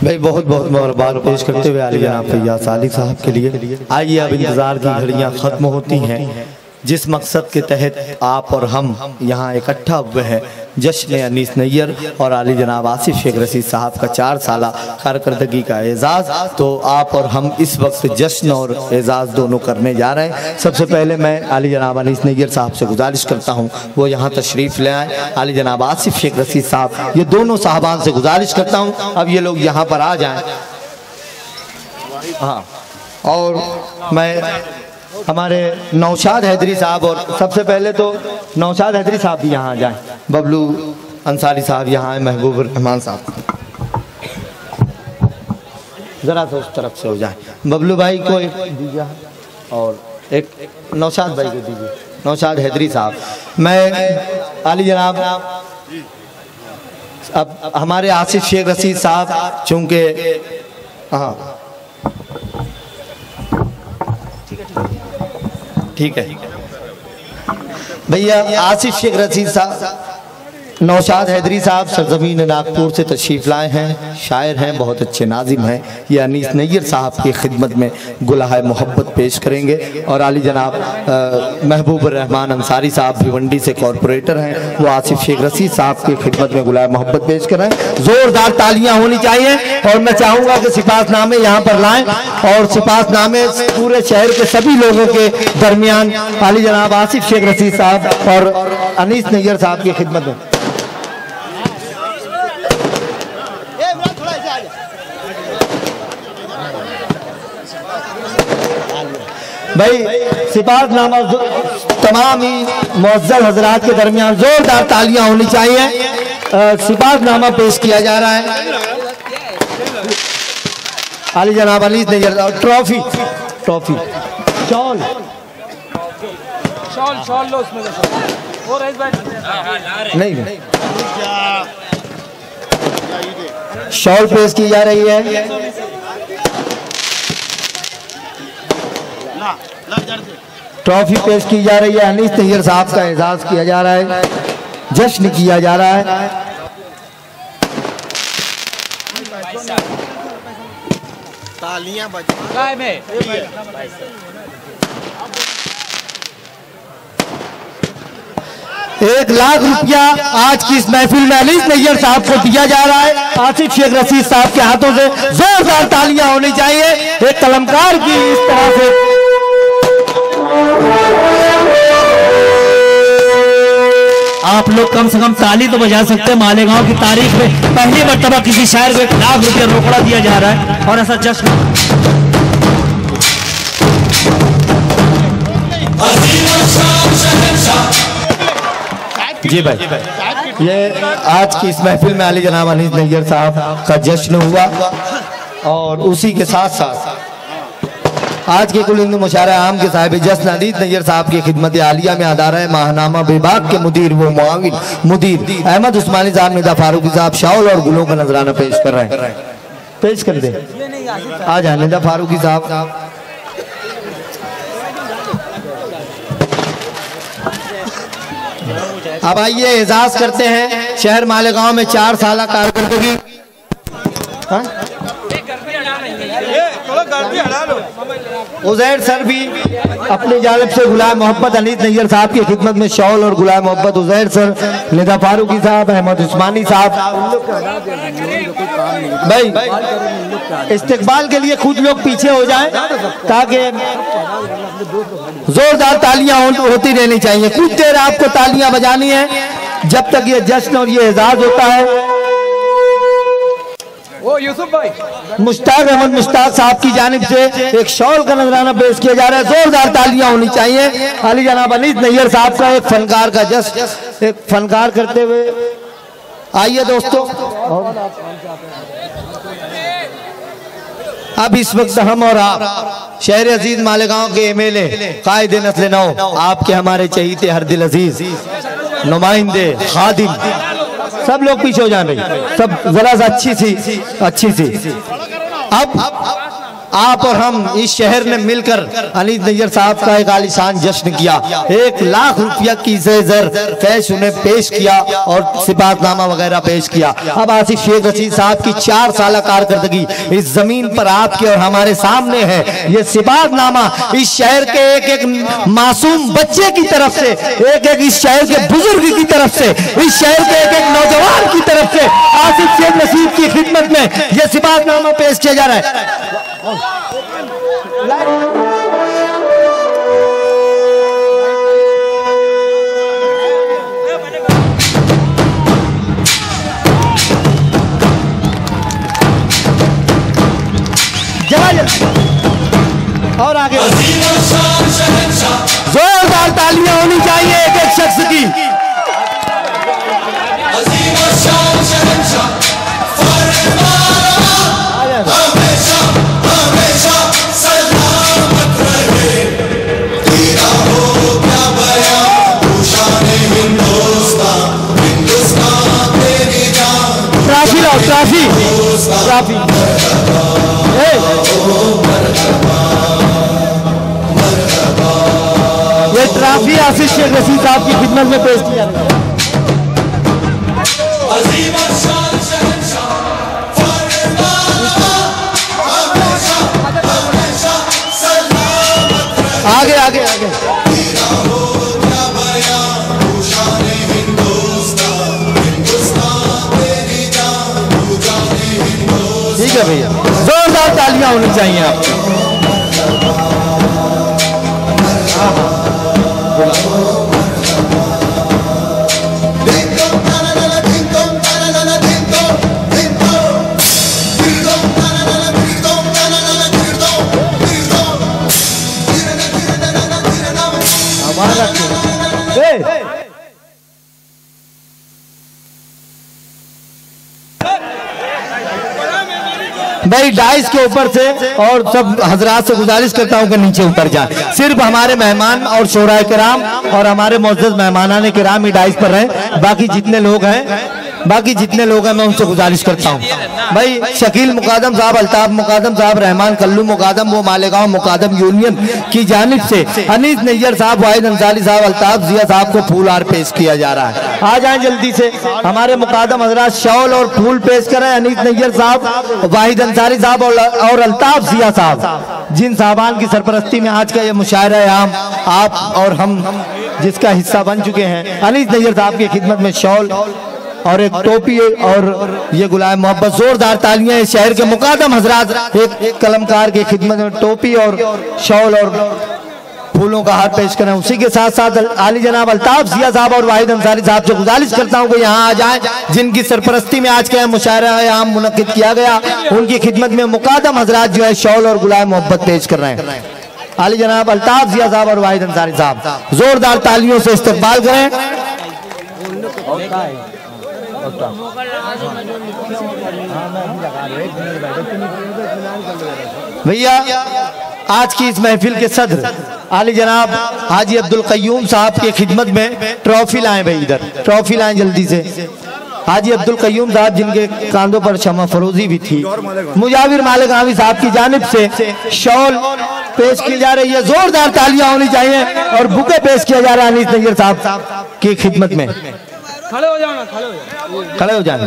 भाई बहुत बहुत मुबारकबाद पेश करते हुए आली जनाब फैयाज सालिक साहब के लिए। आइए अब इंतज़ार की घड़ियाँ ख़त्म होती हैं। जिस मकसद के तहत आप और हम यहाँ इकट्ठा हुए हैं, जश्न अनीस नैयर और आली जनाब आसिफ शेख रशीद साहब का 4 साला कारकर्दगी का एजाज़, तो आप और हम इस वक्त जश्न और एजाज़ दोनों करने जा रहे हैं। सबसे पहले मैं आली जनाब अनीस नैयर साहब से गुजारिश करता हूँ वो यहाँ तशरीफ़ ले आए। आली जनाब आसिफ शेख रशीद साहब, ये दोनों साहबान से गुजारिश करता हूँ अब ये लोग यहाँ पर आ जाएँ। हाँ, और मैं हमारे नौशाद हैदरी साहब, और सबसे पहले तो नौशाद हैदरी साहब भी यहाँ आ जाएं। बबलू अंसारी साहब यहाँ आए, महबूब रहमान साहब ज़रा सा उस तरफ से हो जाए। बबलू भाई को एक दीजिए और एक नौशाद भाई को दीजिए, नौशाद हैदरी साहब। मैं आली जनाब अब हमारे आसिफ शेख रशीद साहब चूँकि हाँ ठीक है भैया, आसिफ शेख रशीद साहब, नौशाद हैदरी साहब सरजमीन नागपुर से तशरीफ़ लाए हैं, शायर हैं, बहुत अच्छे नाजिम हैं। ये अनीस नैयर साहब की खिदमत में गुलाह मोहब्बत पेश करेंगे। और आली जनाब महबूब रहमान अंसारी साहब भिवंडी से कॉरपोरेटर हैं, वो आसिफ शेख रशीद साहब की खिदमत में गुलाह मोहब्बत पेश करें। ज़ोरदार तालियां होनी चाहिए। और मैं चाहूँगा कि सिपासनामे यहाँ पर लाएँ और सिपासनामे पूरे शहर के सभी लोगों के दरमियान आली जनाब आसिफ शेख रशीद साहब और अनीस नैयर साहब की खिदमत में। भाई सिपाहनामा तमाम ही मुअज़्ज़ज़ हज़रात के दरमियान जोरदार तालियां होनी चाहिए। सिपाहनामा पेश किया जा रहा है। आली जनाब अनीस नैयर और ट्रॉफी शॉल लो उसमें नहीं शॉल पेश की जा रही है। ट्रॉफी पेश की जा रही है। अनीस नैयर साहब का एजाज किया जा रहा है, जश्न किया जा रहा है। तालियां बजाएं। 1 लाख रुपया आज की इस महफिल में अनीस नैयर साहब को दिया जा रहा है आसिफ शेख रशीद साहब के हाथों से। जोरदार तालियां होनी चाहिए एक कलमकार की इस तरह से। आप लोग कम से कम ताली तो बजा सकते हैं। मालेगांव की तारीख में पहली मर्तबा किसी शायर को 1 लाख रुपया रोकड़ा दिया जा रहा है और ऐसा जश्न। जी भाई, ये आज की इस महफिल में आली जनाब अनीस नैयर साहब का जश्न हुआ और उसी के साथ साथ आज के कुल हिंदू मुशायरा आम के साहिब जश्न अनीस नैयर साहब की खिदमत आलिया में अदारा माहनामा विभाग के मुदीर वो मुआविन मुदीर अहमद उस्मानी साहब, निदा फारूकी साहब शाउल और गुलों का नजराना पेश कर रहे हैं। पेश कर दे, आ जाए निदा फारूकी साहब। अब आइए एजाज करते हैं शहर मालेगांव में 4 साला कारकर्दगी। उज़ैर सर भी अपनी जानिब से गुलाम मोहब्बत अनीस नैयर साहब की खिदमत में शॉल और गुलाम मोहब्बत उज़ैर सर, निदा फारूकी साहब, अहमद उस्मानी साहब। भाई इस्तिकबाल के लिए खुद लोग पीछे हो जाएं ताकि जोरदार तालियां होती रहनी चाहिए। कुछ देर आपको तालियां बजानी है जब तक ये जश्न और ये एजाज होता है। ओ यूसुफ भाई, मुश्ताक अहमद मुश्ताक साहब की जानिब से एक शॉल का नजराना पेश किया जा रहा है। जोरदार तालियां होनी चाहिए। अली जनाब अनीस नैयर साहब का एक फनकार का जश्न, एक फनकार करते हुए आइए दोस्तों। अब इस वक्त हम और आप शहर अजीज मालेगांव के MLA कायदे नस्ल नौ, आपके हमारे चहीते हर दिल अजीज नुमाइंदे खादिम, सब लोग पीछे हो जाए भाई, सब जरा सा अच्छी सी। अब आप और हम इस शहर ने मिलकर अनीस नैयर साहब का एक आलीशान जश्न किया। 1 लाख रुपया की ज़र कैश उन्हें पेश किया और सिपाहनामा वगैरह पेश किया। अब आसिफ शेख रशीद साहब की 4 साल कारकर्दगी इस जमीन पर आपके और हमारे सामने है। ये सिपाहनामा इस शहर के एक एक मासूम बच्चे की तरफ से, एक एक इस शहर के बुजुर्ग की तरफ से, इस शहर के एक एक नौजवान की तरफ से आसिफ शेख रशीद की खिदमत में यह सिपाहनामा पेश किया जा रहा है। और आगे जोरदार तालियां होनी चाहिए एक एक शख्स की। ट्रॉफी लाओ, ट्रॉफी ट्रॉफी। ये ट्रॉफी आसिफ शेख रशीद साहब की खिदमत में पेश किया गया। आगे आगे आगे ठीक है भैया, जोरदार तालियां होनी चाहिए आपको। भाई डाइस के ऊपर से और सब हजरात से गुजारिश करता हूं कि नीचे उतर जाए। सिर्फ हमारे मेहमान और शोराए किराम और हमारे मोअज़्ज़ज़ मेहमानाने किराम ही डाइस पर रहे। बाकी जितने लोग हैं मैं उनसे गुजारिश करता हूं भाई, शकील मुकादम साहब, अल्ताफ मुकादम साहब, रहमान कल्लू मुकादम, वो मालेगांव मुकादम यूनियन की जानिब से अनीस नैयर साहब, वाहिद अंसारी साहब, अल्ताफ जिया साहब को फूल हार पेश किया जा रहा है। आ जाएं जल्दी से हमारे मुकादम हजरात, शॉल और फूल पेश करें। अनीस नैयर साहब, वाहिद अंसारी साहब और अल्ताफ जिया साहब, जिन साहबान की सरपरस्ती में आज का ये मुशायरा आम आप और हम जिसका हिस्सा बन चुके हैं। अनीस नैयर साहब की खिदमत में शॉल और एक टोपी और ये गुलाब मोहब्बत। जोरदार तालियां इस शहर के मुकादम हजरात एक कलमकार की खिदमत में टोपी और शॉल और फूलों का हार पेश करें। उसी के साथ साथ आली जनाब अल्ताफ जिया साहब और वाहिद अंसारी साहब से गुजारिश करता हूं कि यहाँ आ जाएं, जिनकी सरपरस्ती में आज का मुशायरा आम मुनक्किद किया गया। उनकी खिदमत में मुकादम हजरात जो है शॉल और गुलाब मोहब्बत पेश कर रहे हैं। आली जनाब अल्ताफ जिया साहब और वाहिद अंसारी साहब, जोरदार तालियों से इस्तकबाल करें। भैया आज की इस महफिल के सदर आली जनाब हाजी अब्दुल कय्यूम साहब की खिदमत में ट्रॉफी लाएं भाई, इधर ट्रॉफी लाएं जल्दी से। हाजी अब्दुल कय्यूम साहब जिनके कांधों पर शमा फरोजी भी थी, मुजाविर मालेगांवी साहब की जानिब से शॉल पेश की जा रही है। जोरदार तालियां होनी चाहिए और बुके पेश किया जा रहा है अनीस नैयर साहब की खिदमत में। खड़े हो जाना, खड़े हो जाना।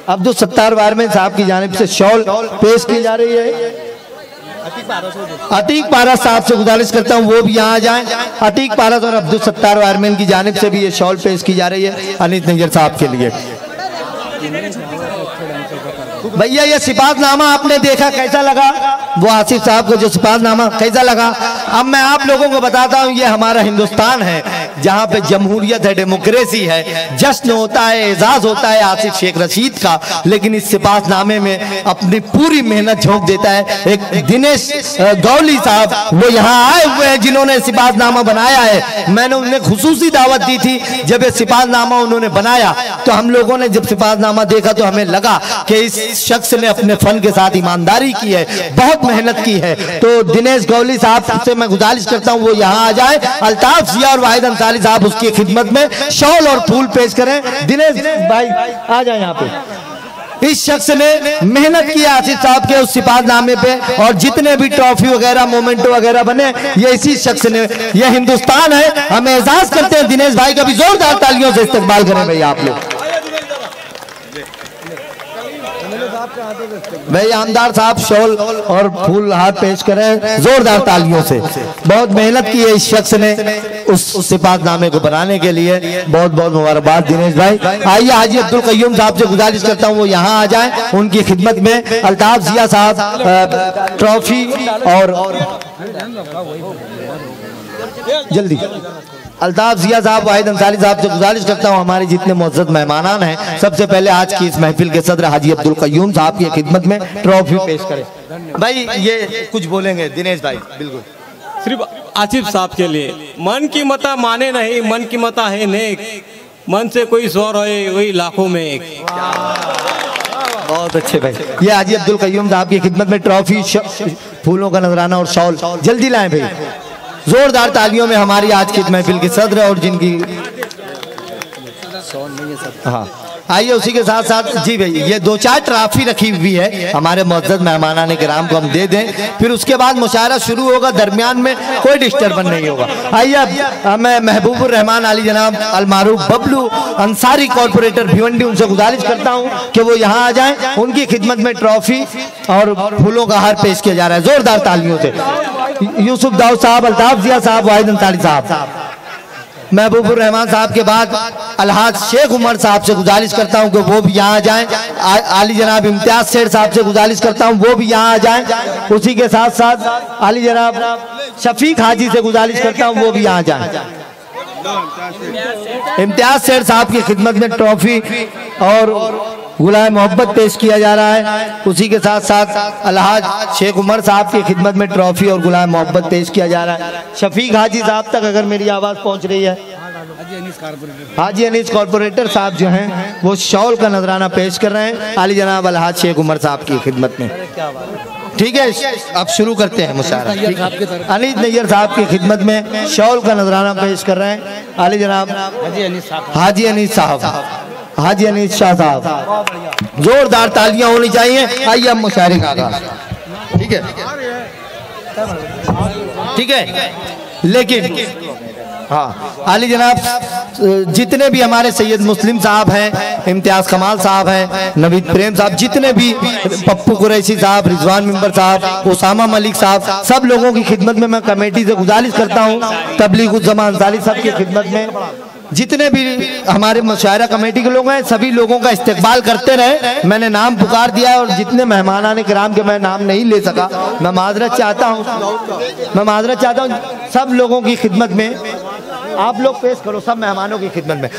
अब्दुल सत्तार वारमैन साहब की जानिब से शॉल पेश की जा रही है। अतीक पारस साहब से गुजारिश करता हूँ वो भी यहाँ आ जाएं। अतीक पारस और अब्दुल सत्तार वारमैन की जानिब से भी ये शॉल पेश की जा रही है अनीस नैयर साहब के लिए। भैया ये सिपाहनामा आपने देखा, कैसा लगा? वो आसिफ साहब को जो सिपाहनामा कैसा लगा? अब मैं आप लोगों को बताता हूँ, ये हमारा हिंदुस्तान है जहाँ पे जमहूरियत है, डेमोक्रेसी है, जश्न होता है, एजाज होता है आसिफ शेख रशीद का। लेकिन इस सिपाहनामे में अपनी पूरी मेहनत झोंक देता है एक दिनेश गौली साहब, वो यहाँ आए हुए हैं जिन्होंने सिपाहनामा बनाया है। मैंने उन्हें खुसूसी दावत दी थी जब ये सिपाहनामा उन्होंने बनाया, तो हम लोगों ने जब सिपाहनामा देखा तो हमें लगा कि इस शख्स ने अपने फन के साथ ईमानदारी की है, बहुत मेहनत की है। तो दिनेश गौली साहब से मैं गुजारिश करता हूँ वो यहाँ आ जाए। अल्ताफ जिया और वाहिद अंसारी साहब उसकी खिदमत में शॉल और फूल पेश करें। दिनेश भाई आ जाए यहाँ पे। इस शख्स ने मेहनत की आसिफ साहब के उस सिपाहीनामे पे, और जितने भी ट्रॉफी वगैरह मोमेंटो वगैरह बने ये इसी शख्स ने। ये हिंदुस्तान है, हम एहसास करते हैं। दिनेश भाई का भी जोरदार तालियों से इस्तकबाल करें भैया आप लोग। भैया आमदार साहब शॉल और फूल हाथ पेश करें जोरदार तालियों से। बहुत मेहनत की है इस शख्स ने उस सिपाहीनामे को बनाने के लिए। बहुत बहुत मुबारकबाद दिनेश भाई। आइए हाजी अब्दुल कय्यूम साहब से गुजारिश करता हूँ वो यहाँ आ जाएं, उनकी खिदमत में अल्ताफ जिया साहब ट्रॉफी और जल्दी अल्ताफ जिया साहब, वाहिद अंसारी साहब से गुजारिश करता हूँ हमारे जितने मुअज़्ज़ज़ मेहमानान हैं सबसे पहले आज की इस महफिल के सदर हाजी अब्दुल कय्यूम साहब की खिदमत में ट्रॉफी पेश करें। भाई ये कुछ बोलेंगे दिनेश भाई? बिल्कुल, सिर्फ आसिफ साहब के लिए। मन की मता माने नहीं, मन की मता है नेक, मन से कोई स्वर होए वही लाखों में एक। बहुत अच्छे भाई। ये हाजी अब्दुल कय्यूम साहब की खिदमत में ट्रॉफी, फूलों का नजराना और शॉल जल्दी लाएं भाई। जोरदार तालियों में हमारी आज की महफिल के सदर और जिनकी, हाँ आइए उसी के साथ साथ जी भाई ये 2-4 ट्रॉफी रखी हुई है हमारे मुअज़्ज़ज़ मेहमानाने किराम को हम दे दें, फिर उसके बाद मुशायरा शुरू होगा, दरमियान में कोई डिस्टर्बन नहीं होगा। आइए अब मैं महबूबुर रहमान अली जनाब अलमारूफ बबलू अंसारी कॉर्पोरेटर भिवंडी, उनसे गुजारिश करता हूँ कि वो यहाँ आ जाएं। उनकी खिदमत में ट्रॉफी और फूलों का हार पेश किया जा रहा है जोरदार तालियों से। यूसुफ दाऊद साहब, अल्ताफ जिया साहब, वाहिद अंसारी साहब, महबूबुर रहमान साहब के बाद अलहाज शेख उमर साहब से गुजारिश करता हूं कि वो भी यहाँ आ जाएं। आली जनाब इम्तियाज शेर साहब से गुजारिश करता हूं वो भी यहाँ आ जाएं। उसी के साथ साथ आली जनाब शफीक हाजी से गुजारिश करता हूं वो भी यहाँ जाएं। इम्तियाज शेर साहब की खिदमत में ट्रॉफी और गुलाए मोहब्बत पेश किया जा रहा है। उसी के साथ साथ अलहाज शेख उमर साहब की खिदमत में ट्रॉफी और गुलाए मोहब्बत पेश किया जा रहा है। शफीक हाजी साहब तक अगर मेरी आवाज़ पहुंच रही है, हाजी अनीस कॉर्पोरेटर साहब जो हैं वो शॉल का नजराना पेश कर रहे हैं आली जनाब अलहाज शेख उमर साहब की खिदमत में। ठीक है, अब शुरू करते हैं मुशायरा। अनीस नैयर साहब की खिदमत में शॉल का नजराना पेश कर रहे हैं आली जनाब हाजी अनीस साहब, हाजी अनीस शाह साहब। जोरदार तालियां होनी चाहिए। आइए हम मुशायरे का आगाज़। ठीक है, ठीक है, लेकिन हाँ आली जनाब जितने भी हमारे सैयद मुस्लिम साहब हैं, इम्तियाज कमाल साहब हैं, नवीद प्रेम साहब, जितने भी पप्पू कुरैशी साहब, रिजवान मिंबर साहब, उसामा मलिक साहब, सब लोगों की खिदमत में मैं कमेटी से गुजारिश करता हूँ तबलीग उज़ ज़मा अंसारी साहब की खिदमत में जितने भी हमारे मुशायरा कमेटी के लोग हैं सभी लोगों का इस्तकबाल करते रहे। मैंने नाम पुकार दिया और जितने मेहमानाने किराम के मैं नाम नहीं ले सका, मैं माजरत चाहता हूँ, सब लोगों की खिदमत में आप लोग पेश करो, सब मेहमानों की खिदमत में।